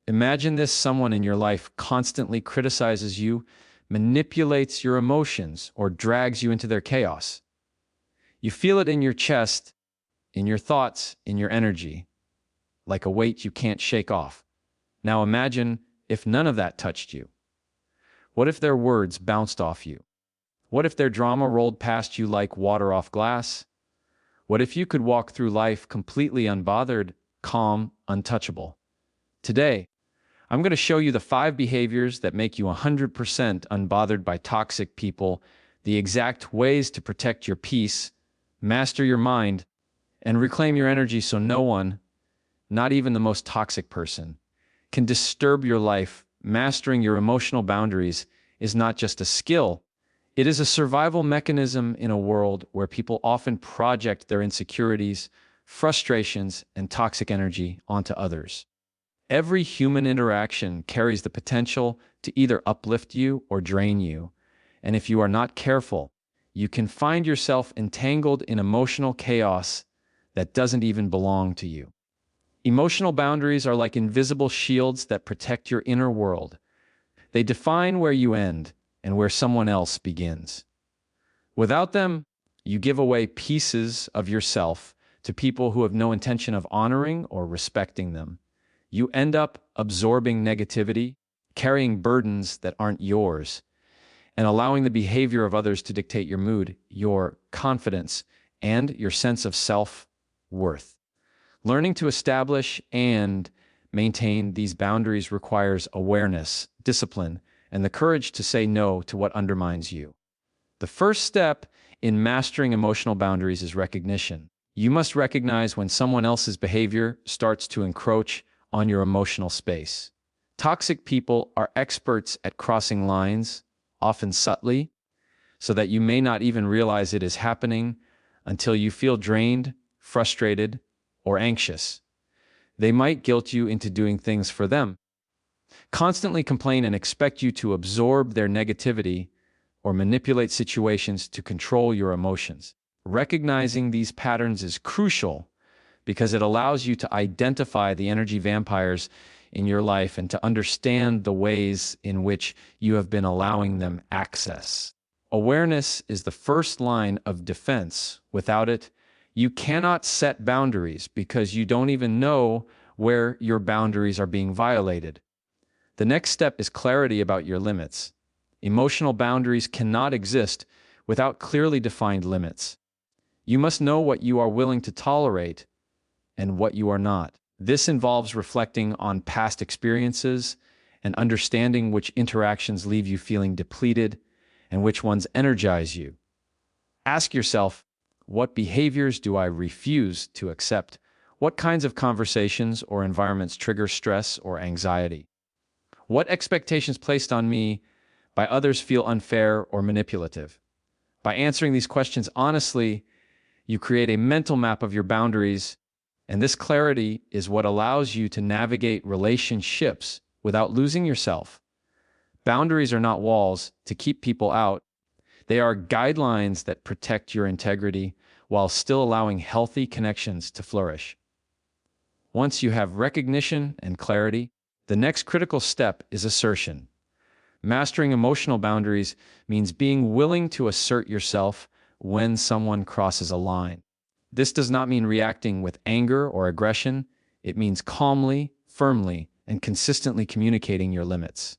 Imagine this: someone in your life constantly criticizes you, manipulates your emotions, or drags you into their chaos. You feel it in your chest, in your thoughts, in your energy, like a weight you can't shake off. Now imagine if none of that touched you. What if their words bounced off you? What if their drama rolled past you like water off glass? What if you could walk through life completely unbothered, calm, untouchable? Today, I'm going to show you the 5 behaviors that make you 100% unbothered by toxic people, the exact ways to protect your peace, master your mind, and reclaim your energy so no one, not even the most toxic person, can disturb your life. Mastering your emotional boundaries is not just a skill, it is a survival mechanism in a world where people often project their insecurities, frustrations, and toxic energy onto others. Every human interaction carries the potential to either uplift you or drain you, and if you are not careful, you can find yourself entangled in emotional chaos that doesn't even belong to you. Emotional boundaries are like invisible shields that protect your inner world. They define where you end and where someone else begins. Without them, you give away pieces of yourself to people who have no intention of honoring or respecting them. You end up absorbing negativity, carrying burdens that aren't yours, and allowing the behavior of others to dictate your mood, your confidence, and your sense of self-worth. Learning to establish and maintain these boundaries requires awareness, discipline, and the courage to say no to what undermines you. The first step in mastering emotional boundaries is recognition. You must recognize when someone else's behavior starts to encroach on your emotional space. Toxic people are experts at crossing lines, often subtly, so that you may not even realize it is happening until you feel drained, frustrated, or anxious. They might guilt you into doing things for them, constantly complain and expect you to absorb their negativity, or manipulate situations to control your emotions. Recognizing these patterns is crucial because it allows you to identify the energy vampires in your life and to understand the ways in which you have been allowing them access. Awareness is the first line of defense. Without it, you cannot set boundaries because you don't even know where your boundaries are being violated. The next step is clarity about your limits. Emotional boundaries cannot exist without clearly defined limits. You must know what you are willing to tolerate and what you are not. This involves reflecting on past experiences and understanding which interactions leave you feeling depleted and which ones energize you. Ask yourself, what behaviors do I refuse to accept? What kinds of conversations or environments trigger stress or anxiety? What expectations placed on me by others feel unfair or manipulative? By answering these questions honestly, you create a mental map of your boundaries, and this clarity is what allows you to navigate relationships without losing yourself. Boundaries are not walls to keep people out. They are guidelines that protect your integrity while still allowing healthy connections to flourish. Once you have recognition and clarity, the next critical step is assertion. Mastering emotional boundaries means being willing to assert yourself when someone crosses a line. This does not mean reacting with anger or aggression. It means calmly, firmly, and consistently communicating your limits.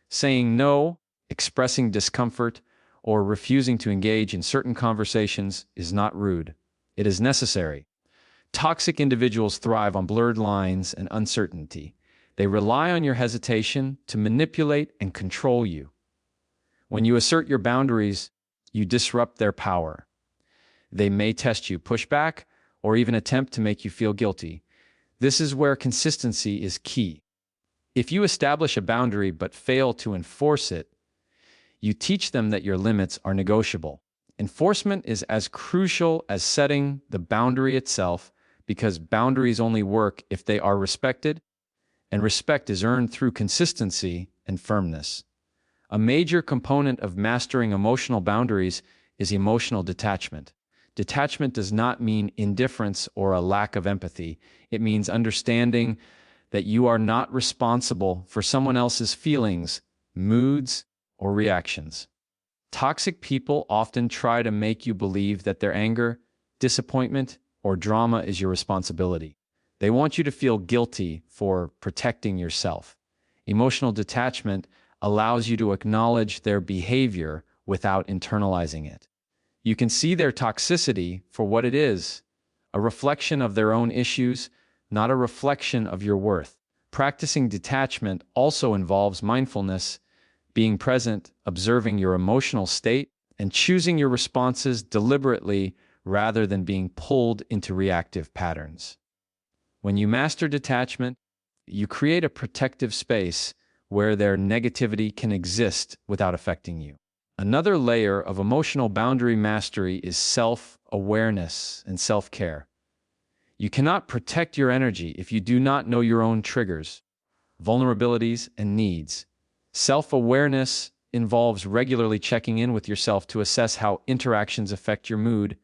Saying no, expressing discomfort, or refusing to engage in certain conversations is not rude. It is necessary. Toxic individuals thrive on blurred lines and uncertainty. They rely on your hesitation to manipulate and control you. When you assert your boundaries, you disrupt their power. They may test you, push back, or even attempt to make you feel guilty. This is where consistency is key. If you establish a boundary but fail to enforce it, you teach them that your limits are negotiable. Enforcement is as crucial as setting the boundary itself because boundaries only work if they are respected, and respect is earned through consistency and firmness. A major component of mastering emotional boundaries is emotional detachment. Detachment does not mean indifference or a lack of empathy. It means understanding that you are not responsible for someone else's feelings, moods, or reactions. Toxic people often try to make you believe that their anger, disappointment, or drama is your responsibility. They want you to feel guilty for protecting yourself. Emotional detachment allows you to acknowledge their behavior without internalizing it. You can see their toxicity for what it is, a reflection of their own issues, not a reflection of your worth. Practicing detachment also involves mindfulness, being present, observing your emotional state, and choosing your responses deliberately rather than being pulled into reactive patterns. When you master detachment, you create a protective space where their negativity can exist without affecting you. Another layer of emotional boundary mastery is self-awareness and self-care. You cannot protect your energy if you do not know your own triggers, vulnerabilities, and needs. Self-awareness involves regularly checking in with yourself to assess how interactions affect your mood,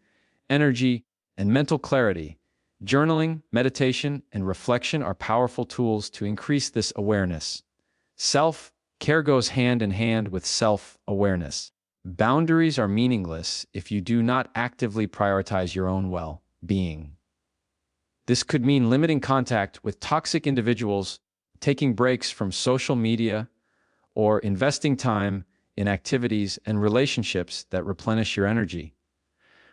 energy, and mental clarity. Journaling, meditation, and reflection are powerful tools to increase this awareness. Self-care goes hand in hand with self-awareness. Boundaries are meaningless if you do not actively prioritize your own well-being. This could mean limiting contact with toxic individuals, taking breaks from social media, or investing time in activities and relationships that replenish your energy.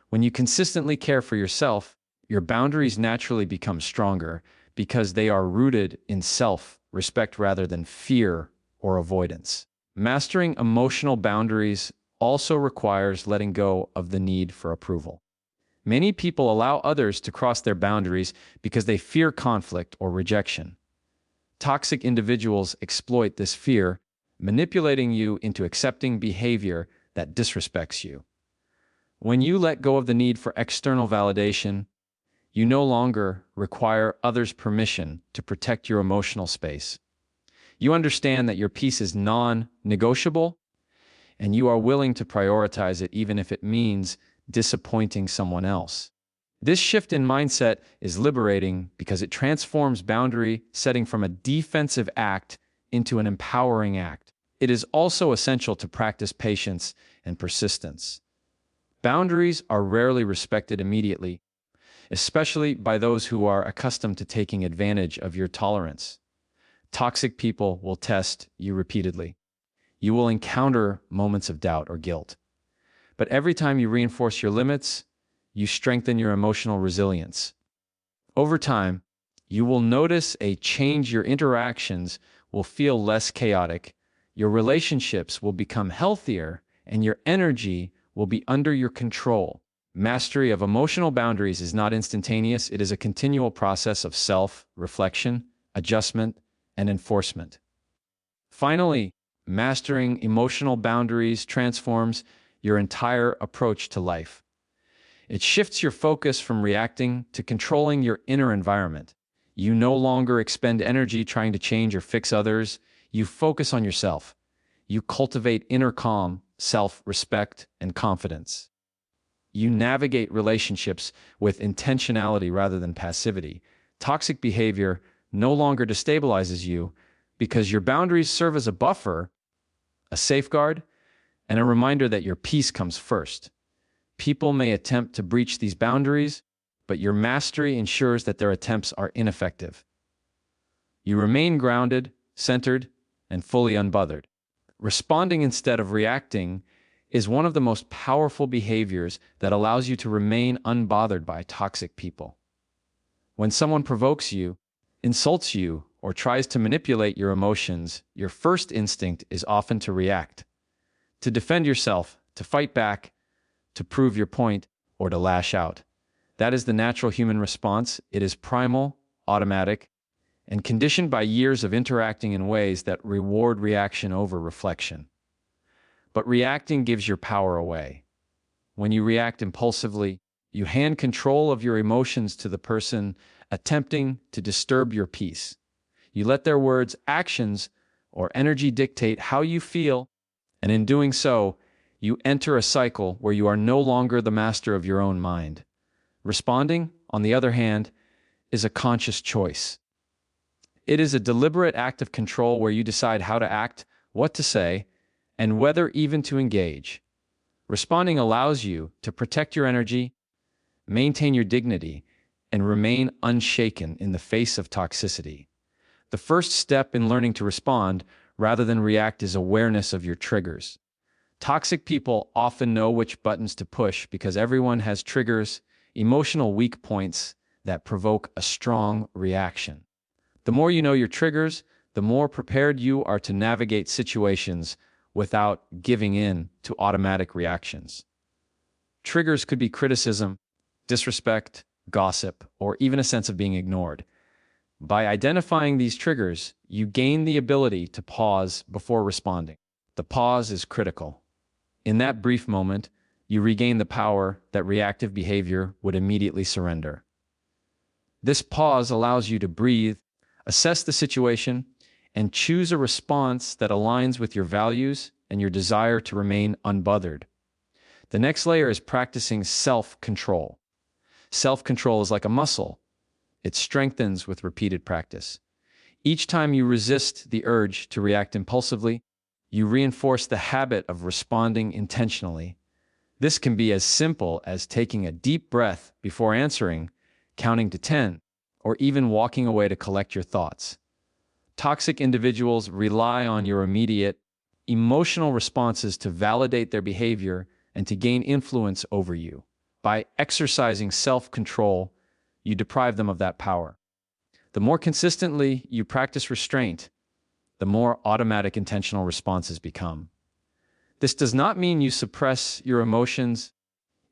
When you consistently care for yourself, your boundaries naturally become stronger because they are rooted in self-respect rather than fear or avoidance. Mastering emotional boundaries also requires letting go of the need for approval. Many people allow others to cross their boundaries because they fear conflict or rejection. Toxic individuals exploit this fear, manipulating you into accepting behavior that disrespects you. When you let go of the need for external validation, you no longer require others' permission to protect your emotional space. You understand that your peace is non-negotiable, and you are willing to prioritize it even if it means disappointing someone else. This shift in mindset is liberating because it transforms boundary setting from a defensive act into an empowering act. It is also essential to practice patience and persistence. Boundaries are rarely respected immediately, especially by those who are accustomed to taking advantage of your tolerance. Toxic people will test you repeatedly. You will encounter moments of doubt or guilt. But every time you reinforce your limits, you strengthen your emotional resilience. Over time, you will notice a change. Your interactions will feel less chaotic, your relationships will become healthier, and your energy will be under your control. Mastery of emotional boundaries is not instantaneous. It is a continual process of self-reflection, adjustment, and enforcement. Finally, mastering emotional boundaries transforms your entire approach to life. It shifts your focus from reacting to controlling your inner environment. You no longer expend energy trying to change or fix others. You focus on yourself. You cultivate inner calm, self-respect, and confidence. You navigate relationships with intentionality rather than passivity. Toxic behavior no longer destabilizes you because your boundaries serve as a buffer, a safeguard, and a reminder that your peace comes first. People may attempt to breach these boundaries, but your mastery ensures that their attempts are ineffective. You remain grounded, centered, and fully unbothered. Responding instead of reacting is one of the most powerful behaviors that allows you to remain unbothered by toxic people. When someone provokes you, insults you, or tries to manipulate your emotions, your first instinct is often to react, to defend yourself, to fight back, to prove your point, or to lash out. That is the natural human response. It is primal, automatic, and conditioned by years of interacting in ways that reward reaction over reflection. But reacting gives your power away. When you react impulsively, you hand control of your emotions to the person attempting to disturb your peace. You let their words, actions, or energy dictate how you feel, and in doing so, you enter a cycle where you are no longer the master of your own mind. Responding, on the other hand, is a conscious choice. It is a deliberate act of control where you decide how to act, what to say, and whether even to engage. Responding allows you to protect your energy, maintain your dignity, and remain unshaken in the face of toxicity. The first step in learning to respond rather than react is awareness of your triggers. Toxic people often know which buttons to push because everyone has triggers, emotional weak points that provoke a strong reaction. The more you know your triggers, the more prepared you are to navigate situations without giving in to automatic reactions. Triggers could be criticism, disrespect, gossip, or even a sense of being ignored. By identifying these triggers, you gain the ability to pause before responding. The pause is critical. In that brief moment, you regain the power that reactive behavior would immediately surrender. This pause allows you to breathe, assess the situation, and choose a response that aligns with your values and your desire to remain unbothered. The next layer is practicing self-control. Self-control is like a muscle. It strengthens with repeated practice. Each time you resist the urge to react impulsively, you reinforce the habit of responding intentionally. This can be as simple as taking a deep breath before answering, counting to 10, or even walking away to collect your thoughts. Toxic individuals rely on your immediate, emotional responses to validate their behavior and to gain influence over you. By exercising self-control, you deprive them of that power. The more consistently you practice restraint, the more automatic intentional responses become. This does not mean you suppress your emotions.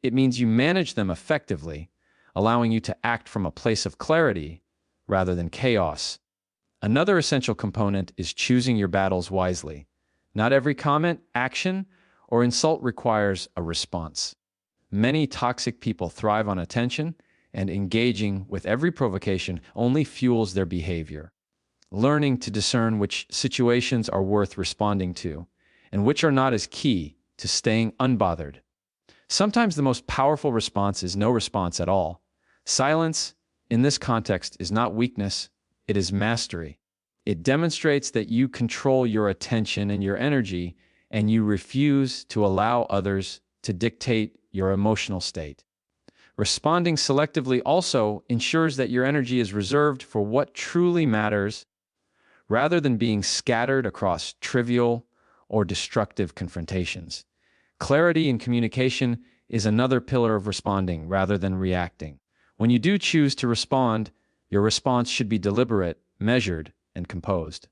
It means you manage them effectively, allowing you to act from a place of clarity rather than chaos. Another essential component is choosing your battles wisely. Not every comment, action, or insult requires a response. Many toxic people thrive on attention, and engaging with every provocation only fuels their behavior. Learning to discern which situations are worth responding to and which are not is key to staying unbothered. Sometimes the most powerful response is no response at all. Silence, in this context, is not weakness, it is mastery. It demonstrates that you control your attention and your energy, and you refuse to allow others to dictate your emotional state. Responding selectively also ensures that your energy is reserved for what truly matters, rather than being scattered across trivial or destructive confrontations. Clarity in communication is another pillar of responding rather than reacting. When you do choose to respond, your response should be deliberate, measured, and composed.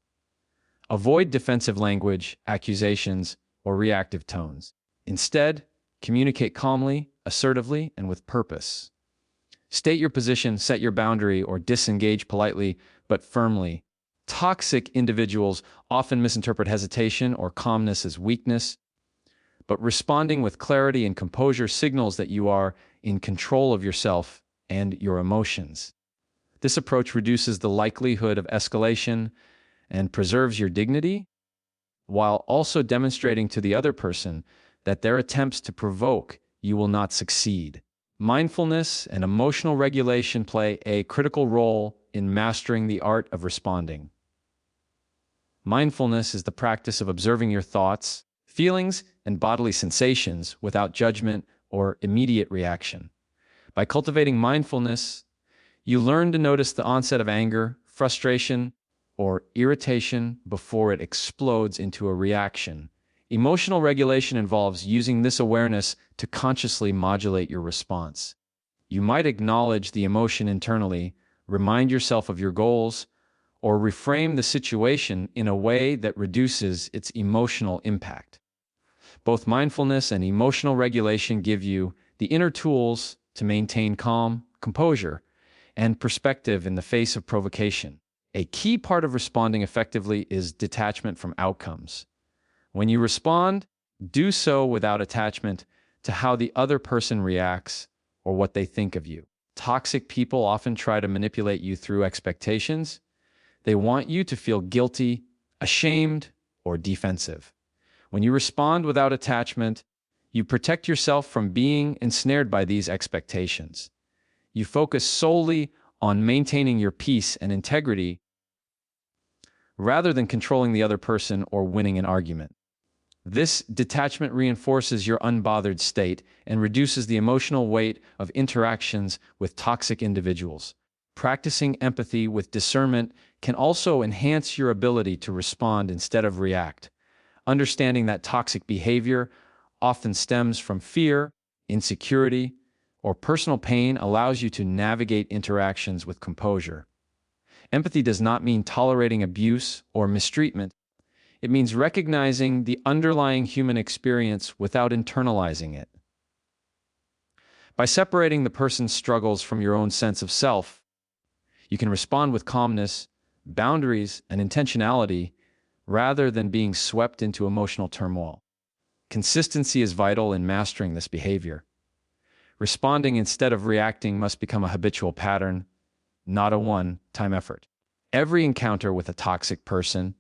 Avoid defensive language, accusations, or reactive tones. Instead, communicate calmly, assertively, and with purpose. State your position, set your boundary, or disengage politely but firmly. Toxic individuals often misinterpret hesitation or calmness as weakness, but responding with clarity and composure signals that you are in control of yourself and your emotions. This approach reduces the likelihood of escalation and preserves your dignity, while also demonstrating to the other person that their attempts to provoke you will not succeed. Mindfulness and emotional regulation play a critical role in mastering the art of responding. Mindfulness is the practice of observing your thoughts, feelings, and bodily sensations without judgment or immediate reaction. By cultivating mindfulness, you learn to notice the onset of anger, frustration, or irritation before it explodes into a reaction. Emotional regulation involves using this awareness to consciously modulate your response. You might acknowledge the emotion internally, remind yourself of your goals, or reframe the situation in a way that reduces its emotional impact. Both mindfulness and emotional regulation give you the inner tools to maintain calm, composure, and perspective in the face of provocation. A key part of responding effectively is detachment from outcomes. When you respond, do so without attachment to how the other person reacts or what they think of you. Toxic people often try to manipulate you through expectations. They want you to feel guilty, ashamed, or defensive. When you respond without attachment, you protect yourself from being ensnared by these expectations. You focus solely on maintaining your peace and integrity rather than controlling the other person or winning an argument. This detachment reinforces your unbothered state and reduces the emotional weight of interactions with toxic individuals. Practicing empathy with discernment can also enhance your ability to respond instead of react. Understanding that toxic behavior often stems from fear, insecurity, or personal pain allows you to navigate interactions with composure. Empathy does not mean tolerating abuse or mistreatment. It means recognizing the underlying human experience without internalizing it. By separating the person's struggles from your own sense of self, you can respond with calmness, boundaries, and intentionality rather than being swept into emotional turmoil. Consistency is vital in mastering this behavior. Responding instead of reacting must become a habitual pattern, not a one-time effort. Every encounter with a toxic person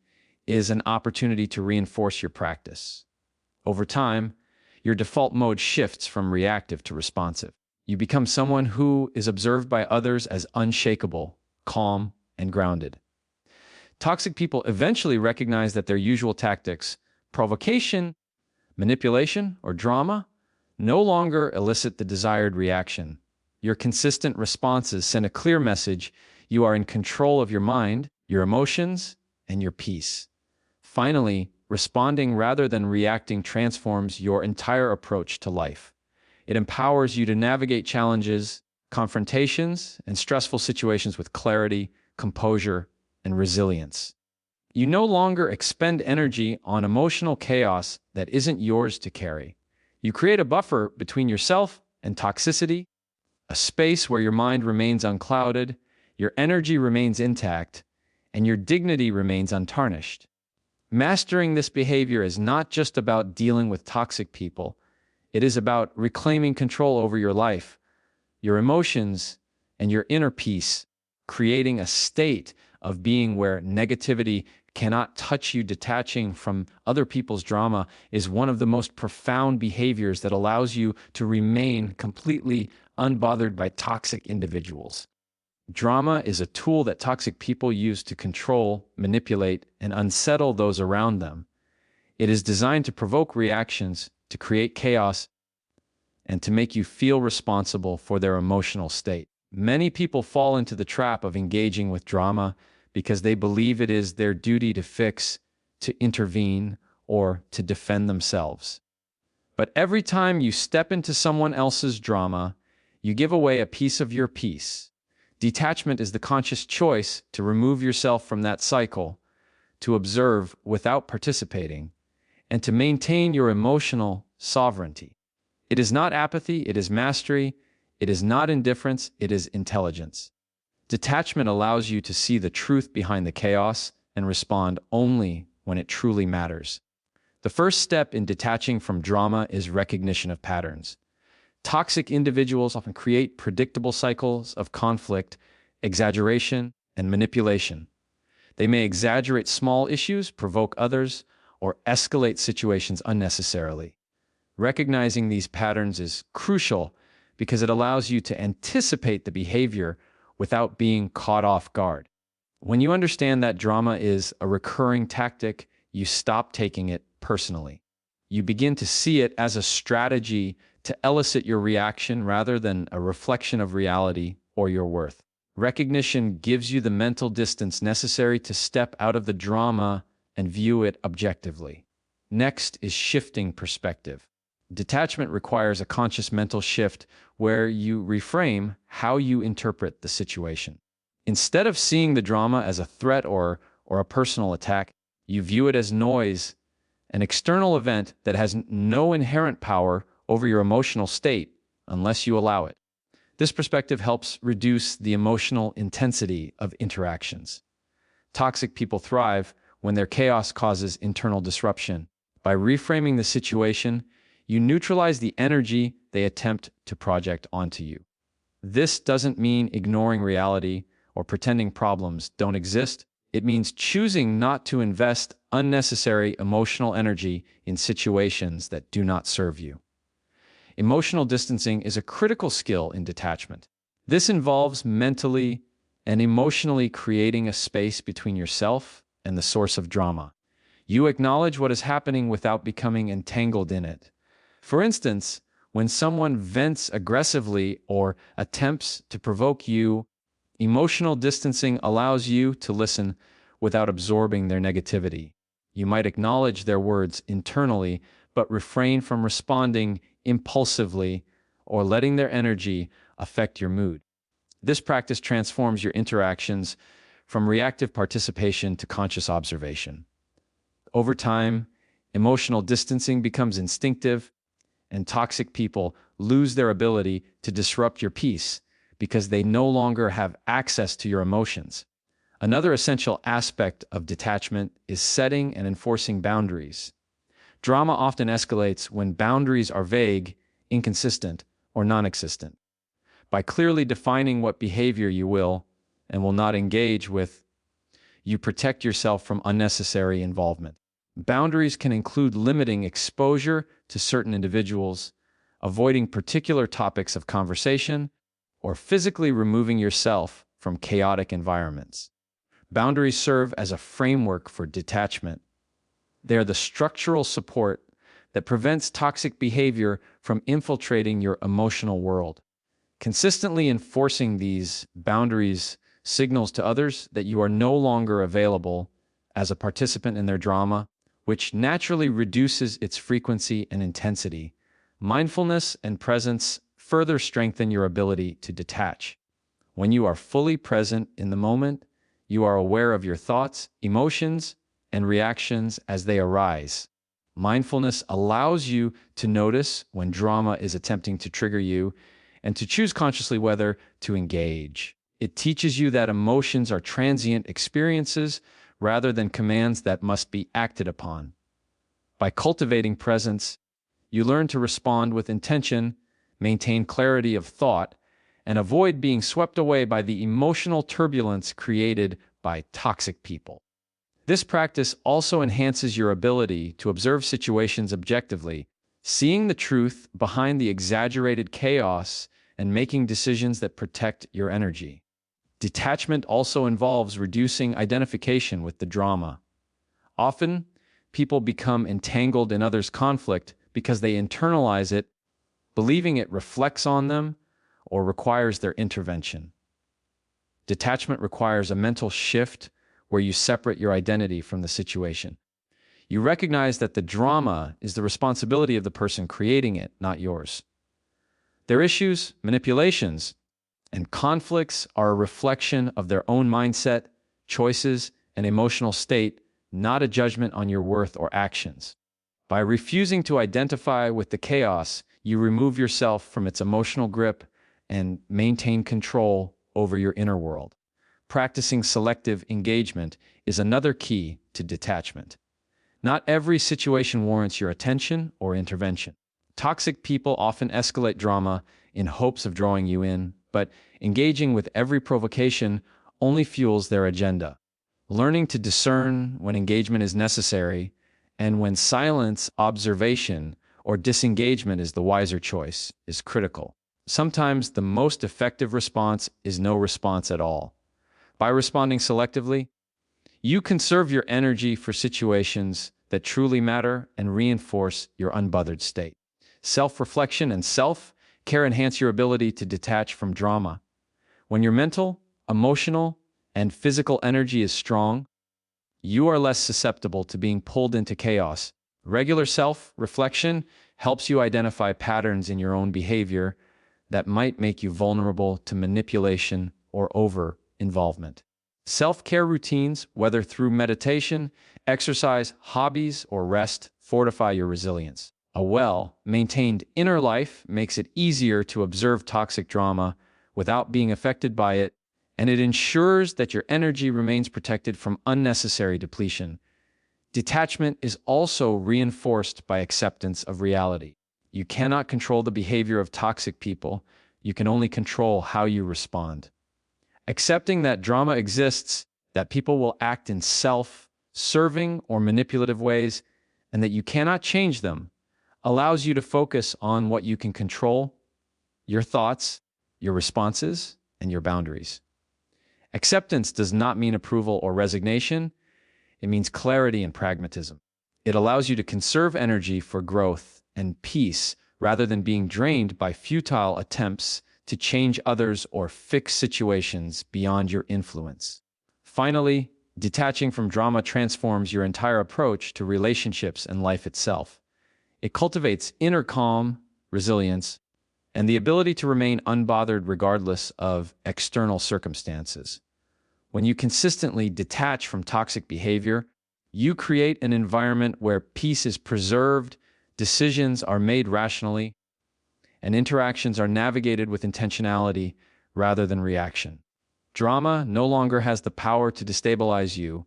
is an opportunity to reinforce your practice. Over time, your default mode shifts from reactive to responsive. You become someone who is observed by others as unshakable, calm, and grounded. Toxic people eventually recognize that their usual tactics, provocation, manipulation, or drama, no longer elicit the desired reaction. Your consistent responses send a clear message: you are in control of your mind, your emotions, and your peace. Finally, responding rather than reacting transforms your entire approach to life. It empowers you to navigate challenges, confrontations, and stressful situations with clarity, composure, and resilience. You no longer expend energy on emotional chaos that isn't yours to carry. You create a buffer between yourself and toxicity, a space where your mind remains unclouded, your energy remains intact, and your dignity remains untarnished. Mastering this behavior is not just about dealing with toxic people. It is about reclaiming control over your life, your emotions, and your inner peace, creating a state of being where negativity cannot touch you. Detaching from other people's drama is one of the most profound behaviors that allows you to remain completely unbothered by toxic individuals. Drama is a tool that toxic people use to control, manipulate, and unsettle those around them. It is designed to provoke reactions, to create chaos, and to make you feel responsible for their emotional state. Many people fall into the trap of engaging with drama because they believe it is their duty to fix, to intervene, or to defend themselves. But every time you step into someone else's drama, you give away a piece of your peace. Detachment is the conscious choice to remove yourself from that cycle, to observe without participating, and to maintain your emotional sovereignty. It is not apathy, it is mastery. It is not indifference, it is intelligence. Detachment allows you to see the truth behind the chaos and respond only when it truly matters. The first step in detaching from drama is recognition of patterns. Toxic individuals often create predictable cycles of conflict, exaggeration, and manipulation. They may exaggerate small issues, provoke others, or escalate situations unnecessarily. Recognizing these patterns is crucial because it allows you to anticipate the behavior without being caught off guard. When you understand that drama is a recurring tactic, you stop taking it personally. You begin to see it as a strategy to elicit your reaction rather than a reflection of reality or your worth. Recognition gives you the mental distance necessary to step out of the drama and view it objectively. Next is shifting perspective. Detachment requires a conscious mental shift where you reframe how you interpret the situation. Instead of seeing the drama as a threat or a personal attack, you view it as noise, an external event that has no inherent power over your emotional state unless you allow it. This perspective helps reduce the emotional intensity of interactions. Toxic people thrive when their chaos causes internal disruption. By reframing the situation, you neutralize the energy they attempt to project onto you. This doesn't mean ignoring reality or pretending problems don't exist. It means choosing not to invest unnecessary emotional energy in situations that do not serve you. Emotional distancing is a critical skill in detachment. This involves mentally and emotionally creating a space between yourself and the source of drama. You acknowledge what is happening without becoming entangled in it. For instance, when someone vents aggressively or attempts to provoke you, emotional distancing allows you to listen without absorbing their negativity. You might acknowledge their words internally, but refrain from responding impulsively or letting their energy affect your mood. This practice transforms your interactions from reactive participation to conscious observation. Over time, emotional distancing becomes instinctive, and toxic people lose their ability to disrupt your peace because they no longer have access to your emotions. Another essential aspect of detachment is setting and enforcing boundaries. Drama often escalates when boundaries are vague, inconsistent, or non-existent. By clearly defining what behavior you will and will not engage with, you protect yourself from unnecessary involvement. Boundaries can include limiting exposure to certain individuals, avoiding particular topics of conversation, or physically removing yourself from chaotic environments. Boundaries serve as a framework for detachment. They are the structural support that prevents toxic behavior from infiltrating your emotional world. Consistently enforcing these boundaries signals to others that you are no longer available as a participant in their drama, which naturally reduces its frequency and intensity. Mindfulness and presence further strengthen your ability to detach. When you are fully present in the moment, you are aware of your thoughts, emotions, and reactions as they arise. Mindfulness allows you to notice when drama is attempting to trigger you and to choose consciously whether to engage. It teaches you that emotions are transient experiences rather than commands that must be acted upon. By cultivating presence, you learn to respond with intention, maintain clarity of thought, and avoid being swept away by the emotional turbulence created by toxic people. This practice also enhances your ability to observe situations objectively, seeing the truth behind the exaggerated chaos and making decisions that protect your energy. Detachment also involves reducing identification with the drama. Often, people become entangled in others' conflict because they internalize it, believing it reflects on them or requires their intervention. Detachment requires a mental shift where you separate your identity from the situation. You recognize that the drama is the responsibility of the person creating it, not yours. Their issues, manipulations, and conflicts are a reflection of their own mindset, choices, and emotional state, not a judgment on your worth or actions. By refusing to identify with the chaos, you remove yourself from its emotional grip and maintain control over your inner world. Practicing selective engagement is another key to detachment. Not every situation warrants your attention or intervention. Toxic people often escalate drama in hopes of drawing you in, but engaging with every provocation only fuels their agenda. Learning to discern when engagement is necessary and when silence, observation, or disengagement is the wiser choice is critical. Sometimes the most effective response is no response at all. By responding selectively, you conserve your energy for situations that truly matter and reinforce your unbothered state. Self-reflection and self-care enhance your ability to detach from drama. When your mental, emotional, and physical energy is strong, you are less susceptible to being pulled into chaos. Regular self-reflection helps you identify patterns in your own behavior that might make you vulnerable to manipulation or over-involvement. Self-care routines, whether through meditation, exercise, hobbies, or rest, fortify your resilience. A well-maintained inner life makes it easier to observe toxic drama without being affected by it, and it ensures that your energy remains protected from unnecessary depletion. Detachment is also reinforced by acceptance of reality. You cannot control the behavior of toxic people. You can only control how you respond. Accepting that drama exists, that people will act in self-serving or manipulative ways, and that you cannot change them, allows you to focus on what you can control: your thoughts, your responses, and your boundaries. Acceptance does not mean approval or resignation. It means clarity and pragmatism. It allows you to conserve energy for growth and peace rather than being drained by futile attempts to change others or fix situations beyond your influence. Finally, detaching from drama transforms your entire approach to relationships and life itself. It cultivates inner calm, resilience, and the ability to remain unbothered regardless of external circumstances. When you consistently detach from toxic behavior, you create an environment where peace is preserved, decisions are made rationally, and interactions are navigated with intentionality rather than reaction. Drama no longer has the power to destabilize you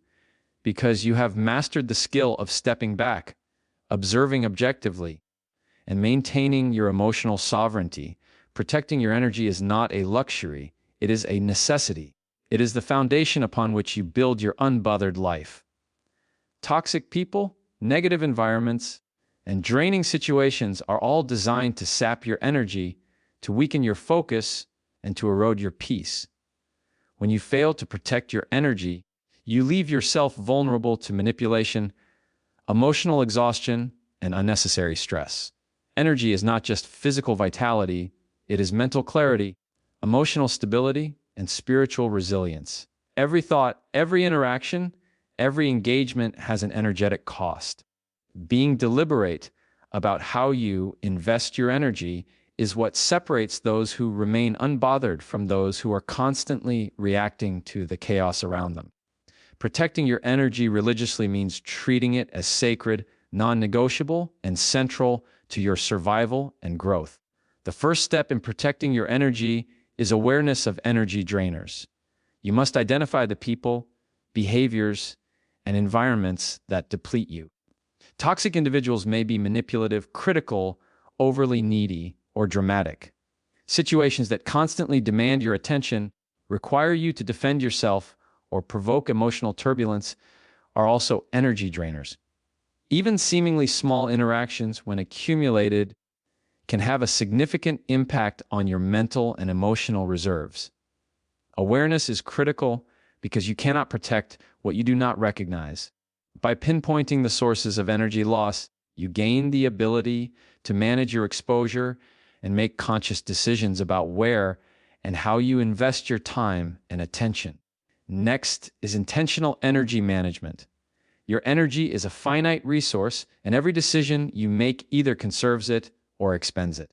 because you have mastered the skill of stepping back, observing objectively, and maintaining your emotional sovereignty. Protecting your energy is not a luxury, it is a necessity. It is the foundation upon which you build your unbothered life. Toxic people, negative environments, and draining situations are all designed to sap your energy, to weaken your focus, and to erode your peace. When you fail to protect your energy, you leave yourself vulnerable to manipulation, emotional exhaustion, and unnecessary stress. Energy is not just physical vitality, it is mental clarity, emotional stability, and spiritual resilience. Every thought, every interaction, every engagement has an energetic cost. Being deliberate about how you invest your energy is what separates those who remain unbothered from those who are constantly reacting to the chaos around them. Protecting your energy religiously means treating it as sacred, non-negotiable, and central to your survival and growth. The first step in protecting your energy is awareness of energy drainers. You must identify the people, behaviors, and environments that deplete you. Toxic individuals may be manipulative, critical, overly needy, or dramatic. Situations that constantly demand your attention, require you to defend yourself, or provoke emotional turbulence are also energy drainers. Even seemingly small interactions, when accumulated, can have a significant impact on your mental and emotional reserves. Awareness is critical because you cannot protect what you do not recognize. By pinpointing the sources of energy loss, you gain the ability to manage your exposure and make conscious decisions about where and how you invest your time and attention. Next is intentional energy management. Your energy is a finite resource, and every decision you make either conserves it or expends it.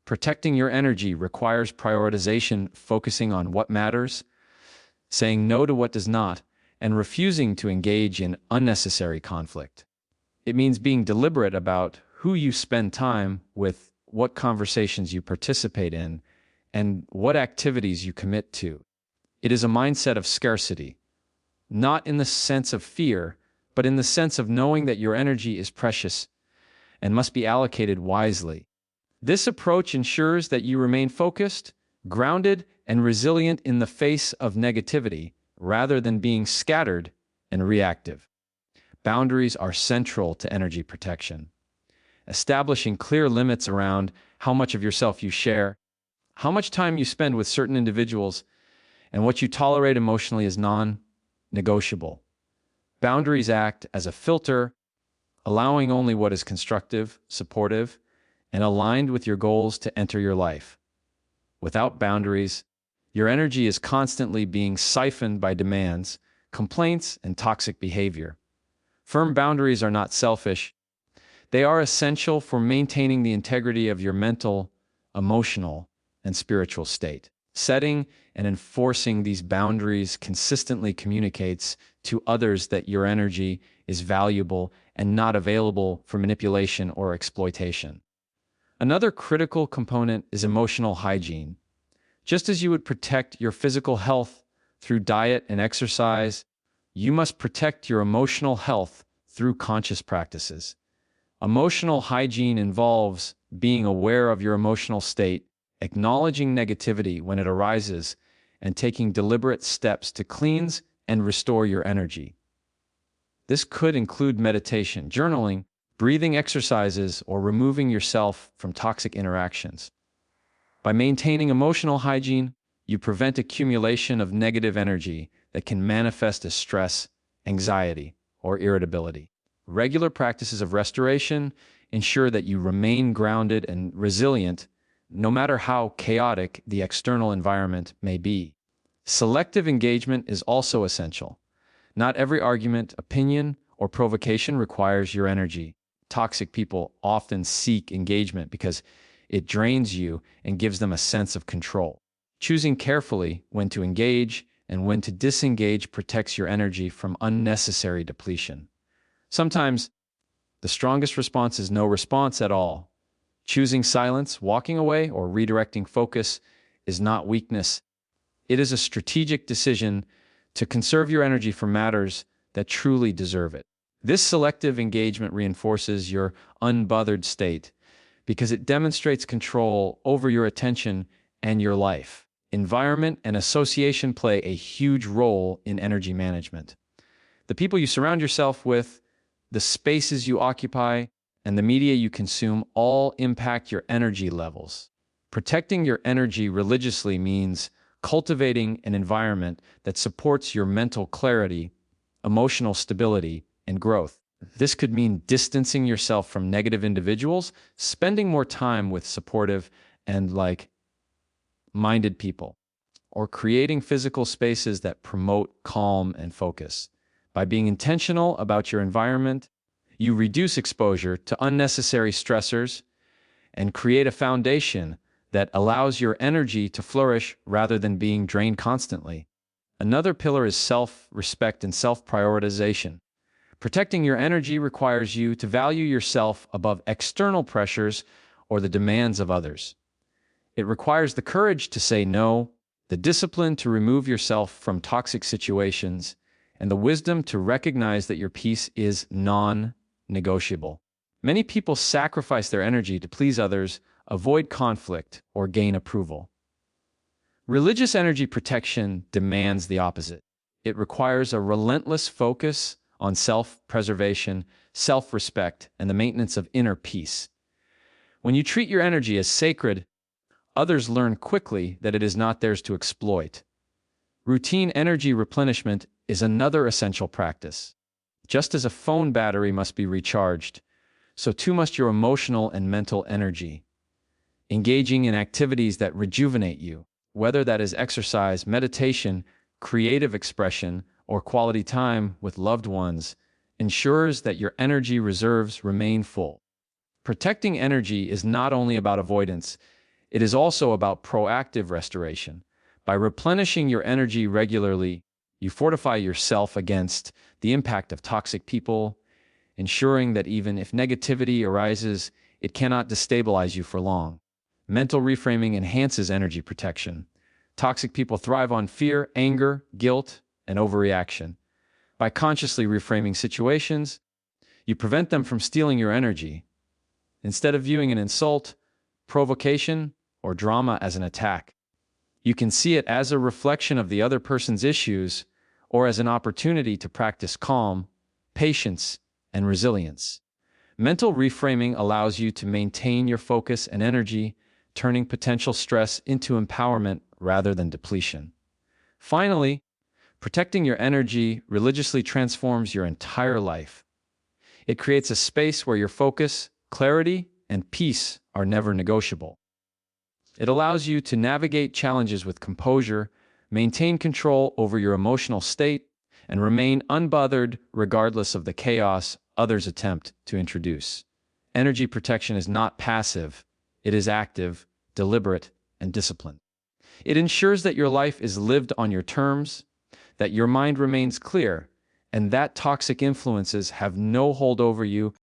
Protecting your energy requires prioritization, focusing on what matters, saying no to what does not, and refusing to engage in unnecessary conflict. It means being deliberate about who you spend time with, what conversations you participate in, and what activities you commit to. It is a mindset of scarcity, not in the sense of fear, but in the sense of knowing that your energy is precious and must be allocated wisely. This approach ensures that you remain focused, grounded, and resilient in the face of negativity, rather than being scattered and reactive. Boundaries are central to energy protection. Establishing clear limits around how much of yourself you share, how much time you spend with certain individuals, and what you tolerate emotionally is non-negotiable. Boundaries act as a filter, allowing only what is constructive, supportive, and aligned with your goals to enter your life. Without boundaries, your energy is constantly being siphoned by demands, complaints, and toxic behavior. Firm boundaries are not selfish. They are essential for maintaining the integrity of your mental, emotional, and spiritual state. Setting and enforcing these boundaries consistently communicates to others that your energy is valuable and not available for manipulation or exploitation. Another critical component is emotional hygiene. Just as you would protect your physical health through diet and exercise, you must protect your emotional health through conscious practices. Emotional hygiene involves being aware of your emotional state, acknowledging negativity when it arises, and taking deliberate steps to cleanse and restore your energy. This could include meditation, journaling, breathing exercises, or removing yourself from toxic interactions. By maintaining emotional hygiene, you prevent accumulation of negative energy that can manifest as stress, anxiety, or irritability. Regular practices of restoration ensure that you remain grounded and resilient, no matter how chaotic the external environment may be. Selective engagement is also essential. Not every argument, opinion, or provocation requires your energy. Toxic people often seek engagement because it drains you and gives them a sense of control. Choosing carefully when to engage and when to disengage protects your energy from unnecessary depletion. Sometimes, the strongest response is no response at all. Choosing silence, walking away, or redirecting focus is not weakness. It is a strategic decision to conserve your energy for matters that truly deserve it. This selective engagement reinforces your unbothered state because it demonstrates control over your attention and your life. Environment and association play a huge role in energy management. The people you surround yourself with, the spaces you occupy, and the media you consume all impact your energy levels. Protecting your energy religiously means cultivating an environment that supports your mental clarity, emotional stability, and growth. This could mean distancing yourself from negative individuals, spending more time with supportive and like-minded people, or creating physical spaces that promote calm and focus. By being intentional about your environment, you reduce exposure to unnecessary stressors and create a foundation that allows your energy to flourish rather than being drained constantly. Another pillar is self-respect and self-prioritization. Protecting your energy requires you to value yourself above external pressures or the demands of others. It requires the courage to say no, the discipline to remove yourself from toxic situations, and the wisdom to recognize that your peace is non-negotiable. Many people sacrifice their energy to please others, avoid conflict, or gain approval. Religious energy protection demands the opposite. It requires a relentless focus on self-preservation, self-respect, and the maintenance of inner peace. When you treat your energy as sacred, others learn quickly that it is not theirs to exploit. Routine energy replenishment is another essential practice. Just as a phone battery must be recharged, so too must your emotional and mental energy. Engaging in activities that rejuvenate you, whether that is exercise, meditation, creative expression, or quality time with loved ones, ensures that your energy reserves remain full. Protecting energy is not only about avoidance, it is also about proactive restoration. By replenishing your energy regularly, you fortify yourself against the impact of toxic people, ensuring that even if negativity arises, it cannot destabilize you for long. Mental reframing enhances energy protection. Toxic people thrive on fear, anger, guilt, and overreaction. By consciously reframing situations, you prevent them from stealing your energy. Instead of viewing an insult, provocation, or drama as an attack, you can see it as a reflection of the other person's issues or as an opportunity to practice calm, patience, and resilience. Mental reframing allows you to maintain your focus and energy, turning potential stress into empowerment rather than depletion. Finally, protecting your energy religiously transforms your entire life. It creates a space where your focus, clarity, and peace are never negotiable. It allows you to navigate challenges with composure, maintain control over your emotional state, and remain unbothered regardless of the chaos others attempt to introduce. Energy protection is not passive, it is active, deliberate, and disciplined. It ensures that your life is lived on your terms, that your mind remains clear, and that toxic influences have no hold over you